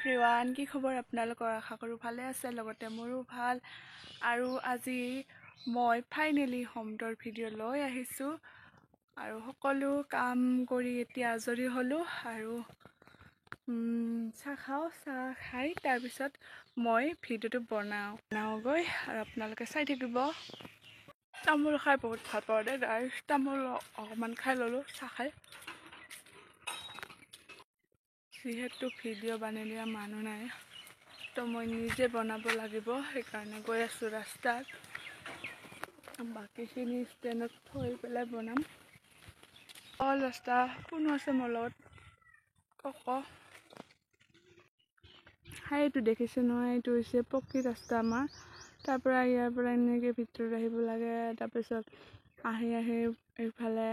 Everyone, কি খবৰ আপোনালোকৰ? আশা কৰোঁ ভালে আছে, লগতে মোৰো ভাল। আৰু আজি মই ফাইনেলি হোমটোৰ ভিডিঅ' লৈ আহিছোঁ আৰু সকলো কাম কৰি এতিয়া আজৰি হ'লোঁ আৰু চাহ খাই তাৰপিছত মই ভিডিঅ'টো বনাওঁগৈ আৰু আপোনালোকে চাই থাকিব। তামোল খাই বহুত ভাল পাওঁ দেই গাইছ। তামোল অকণমান খাই ল'লোঁ চাহ খাই। যিহেতু ভিডিঅ' বনাই দিয়া মানুহ নাই তো মই নিজে বনাব লাগিব, সেইকাৰণে গৈ আছোঁ ৰাস্তাত। বাকীখিনি ষ্টেণ্ডত থৈ পেলাই বনাম। ৰাস্তা কোনো আছে মোৰ লগত? এইটো দেখিছে নহয়, এইটো হৈছে পকী ৰাস্তা আমাৰ। তাৰ পৰা ইয়াৰ পৰা এনেকৈ ভিতৰত আহিব লাগে, তাৰপিছত আহি এইফালে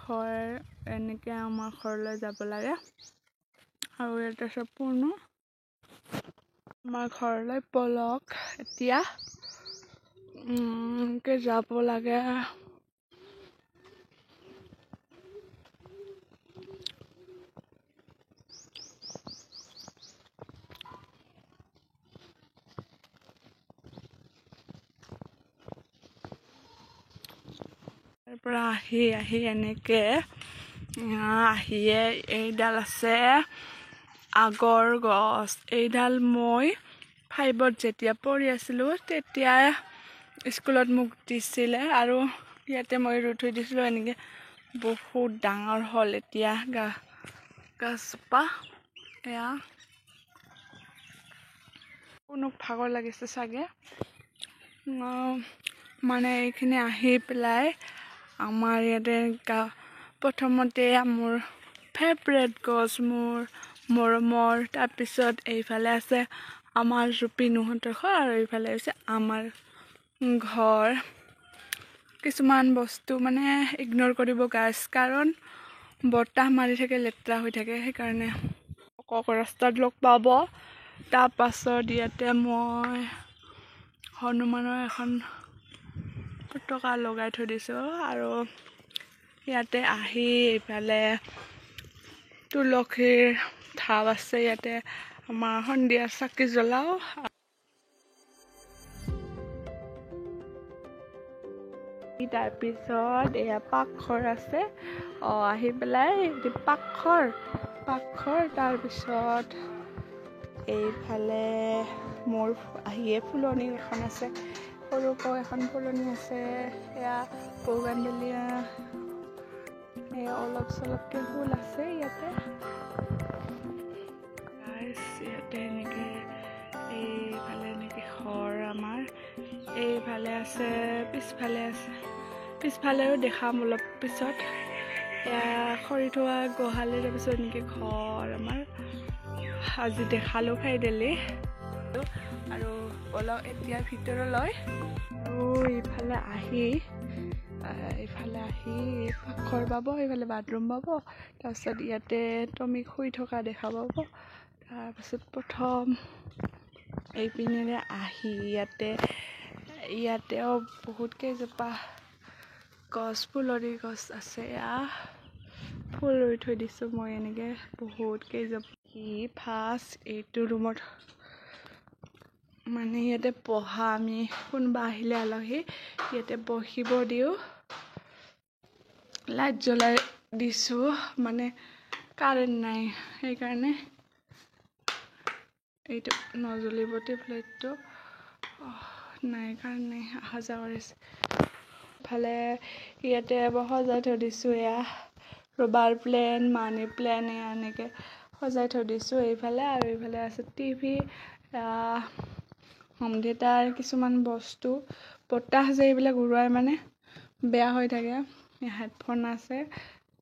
ঘৰ এনেকৈ আমাৰ ঘৰলৈ যাব লাগে আৰু ইয়াতে চব পূৰ্ণ আমাৰ ঘৰলৈ পলক এতিয়া যাব লাগে। তাৰ পৰা আহি এনেকৈ আহিয়ে এইডাল আছে আগৰ গছ। এইডাল মই 5ত যেতিয়া পঢ়ি আছিলোঁ তেতিয়া স্কুলত মোক দিছিলে আৰু ইয়াতে মই ৰুই থৈ দিছিলোঁ। এনেকৈ বহুত ডাঙৰ হ'ল এতিয়া গছজোপা। এয়া কোনো ভাগৰ লাগিছে চাগে, মানে এইখিনি আহি পেলাই আমাৰ ইয়াতে প্ৰথমতে মোৰ ফেভৰেট গছ, মোৰ মৰমৰ। তাৰপিছত এইফালে আছে আমাৰ জুপিনুহঁতৰ ঘৰ আৰু এইফালে হৈছে আমাৰ ঘৰ। কিছুমান বস্তু মানে ইগন'ৰ কৰিব গাইছ, কাৰণ বতাহ মাৰি থাকে, লেতেৰা হৈ থাকে, সেইকাৰণে ৰাস্তাত লগ পাব। তাৰপাছত ইয়াতে মই হনুমানৰ এখন পতাকা লগাই থৈ দিছোঁ আৰু ইয়াতে আহি এইফালে তুলসীৰ ঢাপ আছে, ইয়াতে আমাৰ সন্ধিয়া চাকি জ্বলাওঁ। তাৰপিছত এয়া পাকঘৰ আছে, আহি পেলাই পাকঘৰ। তাৰপিছত এইফালে মোৰ আহিয়ে ফুলনি এখন আছে, সৰুকৈ এখন ফুলনি আছে। এয়া বগানবেলিয়া, অলপ চলপকৈ ফুল আছে ইয়াতে। ইয়াতে এনেকৈ এইফালে এনেকৈ ঘৰ আমাৰ, এইফালে আছে, পিছফালেও দেখাম অলপ পিছত। এয়া খৰি থোৱা গোহালি, তাৰপিছত এনেকৈ ঘৰ আমাৰ আজি দেখালোঁ ফাইনেলি। আৰু বলক এতিয়া ভিতৰলৈ। আৰু এইফালে আহি পাকঘৰ পাব, এইফালে বাথৰুম পাব। তাৰপিছত ইয়াতে টমিক শুই থকা দেখা পাব। তাৰপিছত প্ৰথম এইপিনেৰে আহি ইয়াতেও বহুত কেইজোপা ফুলনি গছ আছে। ফুল ৰুই থৈ দিছোঁ মই এনেকৈ বহুত কেইজোপা। ফাৰ্ষ্ট এইটো ৰুমত মানে ইয়াতে বহা, আমি কোনোবা আহিলে আলহী ইয়াতে বহিব দিওঁ। লাইট জ্বলাই দিছোঁ, মানে কাৰেণ্ট নাই সেইকাৰণে এইটো নজ্বলিব। টিউবলাইটটো নাই, কাৰেণ্ট নাই, অহা যোৱা কৰিছে। ইফালে ইয়াতে সজাই থৈ দিছোঁ, এয়া ৰবাৰ প্লেন, মানি প্লেন, এয়া এনেকৈ সজাই থৈ দিছোঁ এইফালে। আৰু এইফালে আছে টিভি, হোম থিয়েটাৰ, কিছুমান বস্তু। বতাহ যে এইবিলাক উৰুৱাই মানে বেয়া হৈ থাকে। হেডফোন আছে,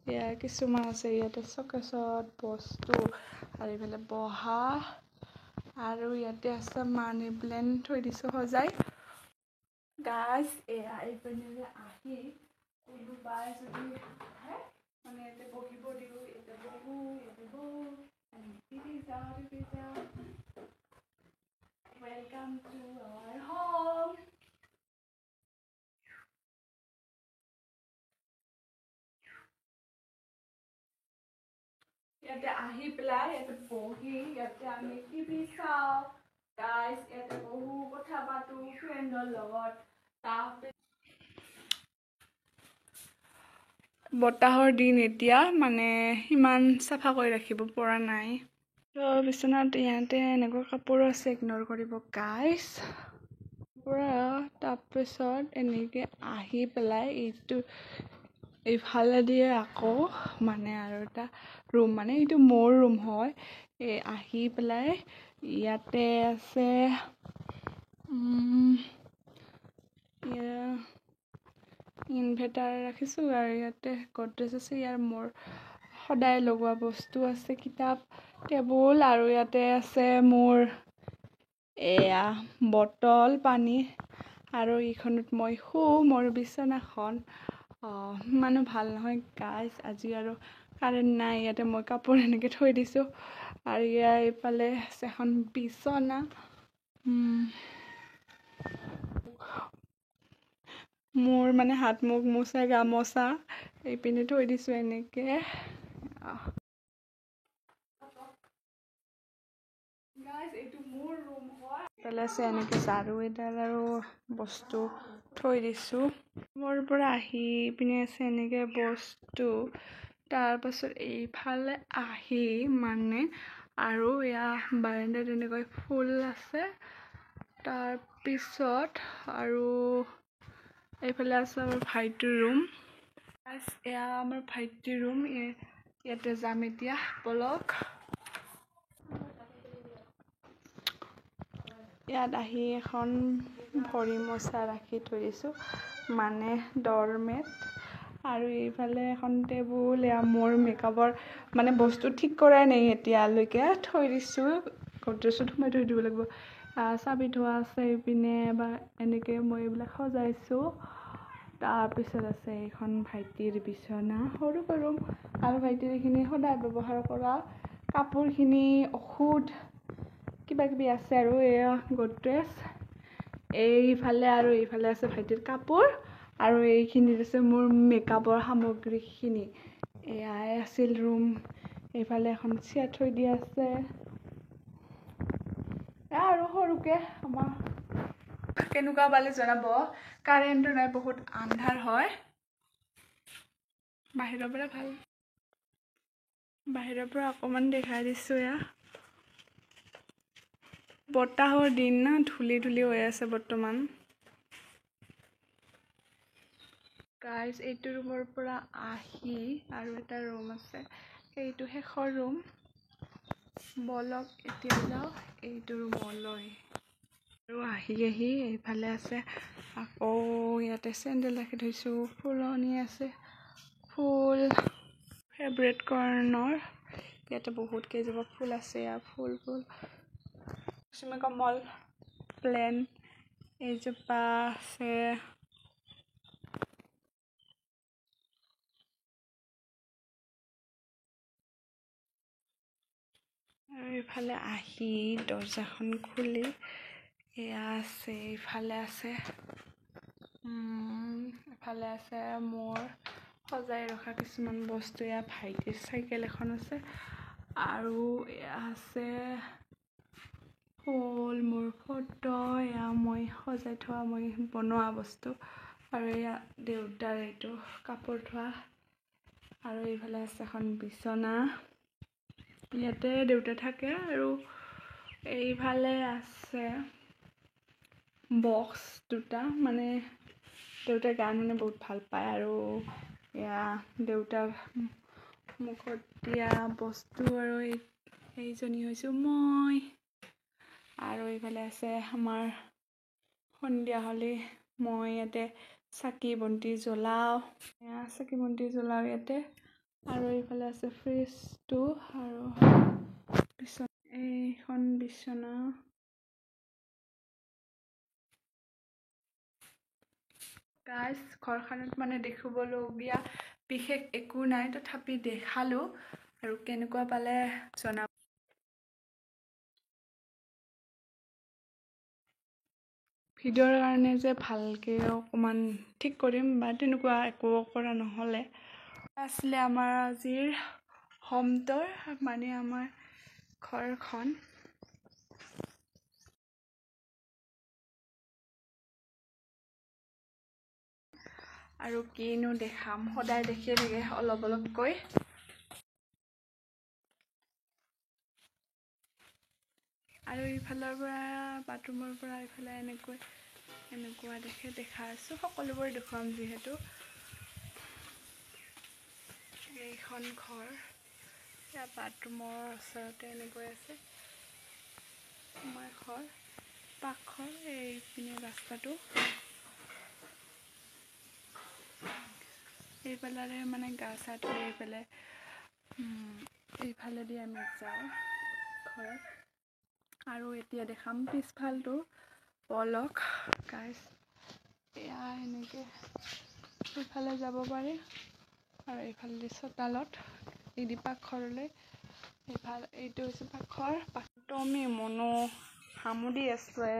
এয়া কিছুমান আছে ইয়াতে চকেছত বস্তু। আৰু এইফালে বহা, আৰু ইয়াতে আছে মানি প্লেন থৈ দিছোঁ সজাই। গাছ এয়া এইপিনে আহি কোনোবাই যদি আহে মানে ইয়াতে বহিব দিওঁ, ইয়াতে বহোঁ, টিভি চাওঁ। Welcome to our home. ইয়াতে আহি পেলাই ইয়াতে বহি ইয়াতে আমি টিভি চাওঁ গাইজ ইয়াতে বহু কথা পাতো ফ্ৰেণ্ডৰ লগত বতাহৰ দিন এতিয়া মানে ইমান চাফা কৰি ৰাখিব পৰা নাই তো বিচনাত ইয়াতে এনেকুৱা কাপোৰ আছে ইগনৰ কৰিব গাইজ পৰা তাৰপিছত এনেকৈ আহি পেলাই এইটো এইফালে দিয়ে আকৌ মানে আৰু এটা ৰুম মানে এইটো মোৰ ৰুম হয় এই আহি পেলাই ইয়াতে আছে ইনভাৰ্টাৰ ৰাখিছোঁ আৰু ইয়াতে গডৰেজ আছে ইয়াৰ মোৰ সদায় লগোৱা বস্তু আছে কিতাপ টেবুল আৰু ইয়াতে আছে মোৰ এয়া বটল পানী আৰু এইখনত মই মোৰ বিচনাখন ইমানো ভাল নহয় গাইজ আজি আৰু কাৰেণ্ট নাই ইয়াতে মই কাপোৰ এনেকৈ থৈ দিছোঁ আৰু ইয়াৰ এইফালে আছে এখন বিচনা মোৰ মানে হাত মুখ মোচা গামোচা এইপিনে থৈ দিছোঁ এনেকৈ এইটো মোৰ ৰুম হয় এইফালে আছে এনেকৈ ঝাৰু এডাল আৰু বস্তু থৈ দিছোঁ মোৰ পৰা আহি পিনে আছে এনেকৈ বস্তু তাৰপাছত এইফালে আহি মানে আৰু এয়া বাৰান্দাত এনেকৈ ফুল আছে তাৰপিছত আৰু এইফালে আছে আমাৰ ভাইটিৰ ৰুম এয়া আমাৰ ভাইটিৰ ৰুম ইয়াতে যাম এতিয়া বলক ইয়াত আহি এখন ভৰি মোচা ৰাখি থৈ দিছোঁ মানে ডৰমেট আৰু এইফালে এখন টেবুল এয়া মোৰ মেকআপৰ মানে বস্তু ঠিক কৰাই নাই এতিয়ালৈকে থৈ দিছোঁ গডৰেজত সোমাই থৈ দিব লাগিব চাবি থোৱা আছে এইপিনে বা এনেকৈ মই এইবিলাক সজাইছোঁ তাৰপিছত আছে এইখন ভাইটিৰ বিচনা সৰু ৰুম আৰু ভাইটিৰ এইখিনি সদায় ব্যৱহাৰ কৰা কাপোৰখিনি ঔষধ কিবা কিবি আছে আৰু এয়া গডৰেজ এইফালে আৰু এইফালে আছে ভাইটিৰ কাপোৰ আৰু এইখিনিত আছে মোৰ মেকআপৰ সামগ্ৰীখিনি এয়াই আছিল ৰুম এইফালে এখন চেয়াৰ থৈ দিয়া আছে আৰু সৰুকৈ আমাৰ কেনেকুৱা পালে জনাব কাৰেণ্টটো নাই বহুত আন্ধাৰ হয় বাহিৰৰ পৰা অকণমান দেখাই দিছোঁ এয়া বতাহৰ দিন না ধূলি হৈ আছে বৰ্তমান গাইজ এইটো ৰুমৰ পৰা আহি আৰু এটা ৰুম আছে এইটো শেষৰ ৰুম বলক এতিয়া যাওঁ এইটো ৰুমলৈ আৰু আহি এইফালে আছে আকৌ ইয়াতে চেণ্ডেল ৰাখি থৈছোঁ ফুলনি আছে ফুল ফেভৰেট কৰ্ণৰ ইয়াতে বহুত কেইজোপা ফুল আছে ফুল কমল প্লেন এইজোপা আছে আৰু এইফালে আহি দৰ্জাখন খুলি এয়া আছে এইফালে আছে মোৰ সজাই ৰখা কিছুমান বস্তু এয়া ভাইটিৰ চাইকেল এখন আছে আৰু এয়া আছে ফুল মোৰ ফটো এয়া মই সজাই থোৱা মই বনোৱা বস্তু আৰু এয়া দেউতাৰ এইটো কাপোৰ থোৱা আৰু এইফালে আছে এখন বিচনা ইয়াতে দেউতা থাকে আৰু এইফালে আছে বক্স দুটা মানে দেউতাই গান শুনি বহুত ভাল পায় আৰু এয়া দেউতাৰ মুখত দিয়া বস্তু আৰু এইজনী হৈছোঁ মই আৰু এইফালে আছে আমাৰ সন্ধিয়া হ'লে মই ইয়াতে চাকি বন্তি জ্বলাওঁ ইয়াতে আৰু এইফালে আছে ফ্ৰিজটো আৰু এইখন বিচনা গাইজ ঘৰখনত মানে দেখিবলগীয়া বিশেষ একো নাই তথাপি দেখালোঁ আৰু কেনেকুৱা পালে জনাব ভিডিঅ'ৰ কাৰণে যে ভালকৈ অকণমান ঠিক কৰিম বা তেনেকুৱা একো কৰা নহ'লে আছিলে আমাৰ আজিৰ হোমটোৰ মানে আমাৰ ঘৰখন। আৰু কিনো দেখাম, সদায় দেখিয়ে থাকে অলপ অলপকৈ। আৰু ইফালৰ পৰা বাথৰুমৰ পৰা ইফালে এনেকুৱা দেখা আছোঁ। সকলোবোৰ দেখুৱাম যিহেতু। এইখন ঘৰ, বাথৰুমৰ ওচৰতে এনেকৈ আছে আমাৰ ঘৰ। পাকঘৰ এইপিনে ৰাস্তাটো, এইফালে মানে গা চা ধুই এইফালেদি আমি যাওঁ ঘৰত। আৰু এতিয়া দেখাম পিছফালটো পলক গাইছ। এয়া এনেকৈ সেইফালে যাব পাৰি আৰু এইফালেদি চোতালত এইদি পাকঘৰলৈ। এইটো হৈছে পাকঘৰ। টমি মনো হামুদি আছে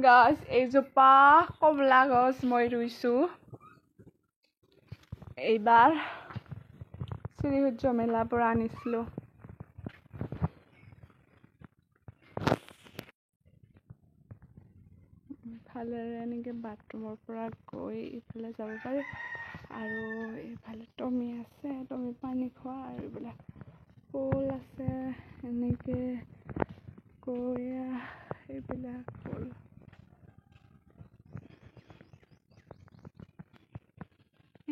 গাছ। এইজোপা কমলা গছ মই ৰুইছোঁ এইবাৰ শ্ৰীসূৰ্য মেলাৰ পৰা আনিছিলোঁ। ইফালেৰে এনেকৈ বাথৰুমৰ পৰা গৈ ইফালে যাব পাৰি। আৰু এইফালে টমি আছে, টমি পানী খোৱা। আৰু এইবিলাক ফুল আছে এনেকৈ গৈ এইবিলাক ফুল।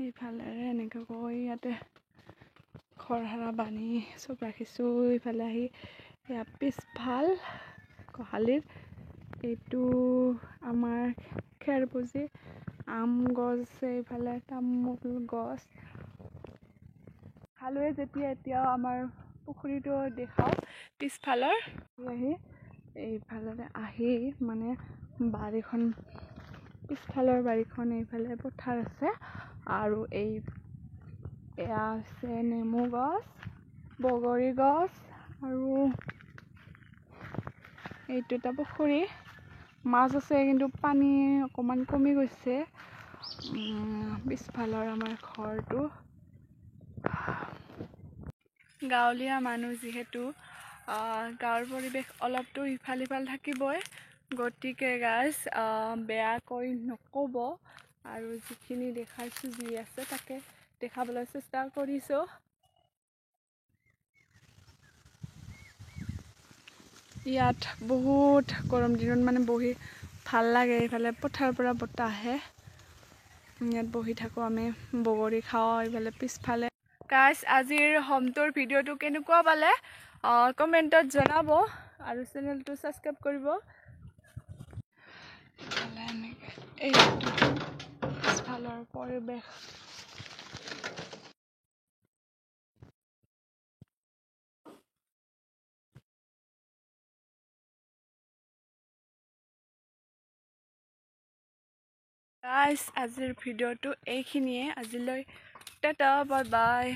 এইফালেৰে এনেকৈ গৈ ইয়াতে ঘৰ সাৰা বান্ধি চব ৰাখিছোঁ। ইফালে আহি এয়া পিছফাল গোহালিৰ এইটো আমাৰ খেৰপুঁজি আম গছ আছে। এইফালে তামোল গছ। খালোৱে যেতিয়া এতিয়াও আমাৰ পুখুৰীটো দেখাওঁ পিছফালৰ। আহি এইফালে আহি মানে বাৰীখন, পিছফালৰ বাৰীখন, এইফালে পথাৰ আছে। আৰু এয়া আছে নেমু গছ, বগৰী গছ। আৰু এইটো এটা পুখুৰী, মাছ আছে কিন্তু পানী অকণমান কমি গৈছে। পিছফালৰ আমাৰ ঘৰটো গাঁৱলীয়া মানুহ যিহেতু গাঁৱৰ পৰিৱেশ অলপতো ইফাল সিফাল থাকিবই। গতিকে গাইজ বেয়াকৈ নক'ব। আৰু যিখিনি দেখাইছোঁ যি আছে তাকে দেখাবলৈ চেষ্টা কৰিছোঁ। ইয়াত বহুত গৰম দিনত মানে বহি ভাল লাগে। এইফালে পথাৰৰ পৰা বতাহ আহে, ইয়াত বহি থাকোঁ আমি, বগৰী খাওঁ। এইফালে পিছফালে গাইজ আজিৰ হোমটোৰ ভিডিঅ'টো কেনেকুৱা পালে কমেণ্টত জনাব আৰু চেনেলটো ছাবস্ক্ৰাইব কৰিব। এইটো পিছফালৰ পৰিৱেশ। গাইজ আজিৰ ভিডিঅ'টো এইখিনিয়ে। আজিলৈ টাটা, বাই বাই।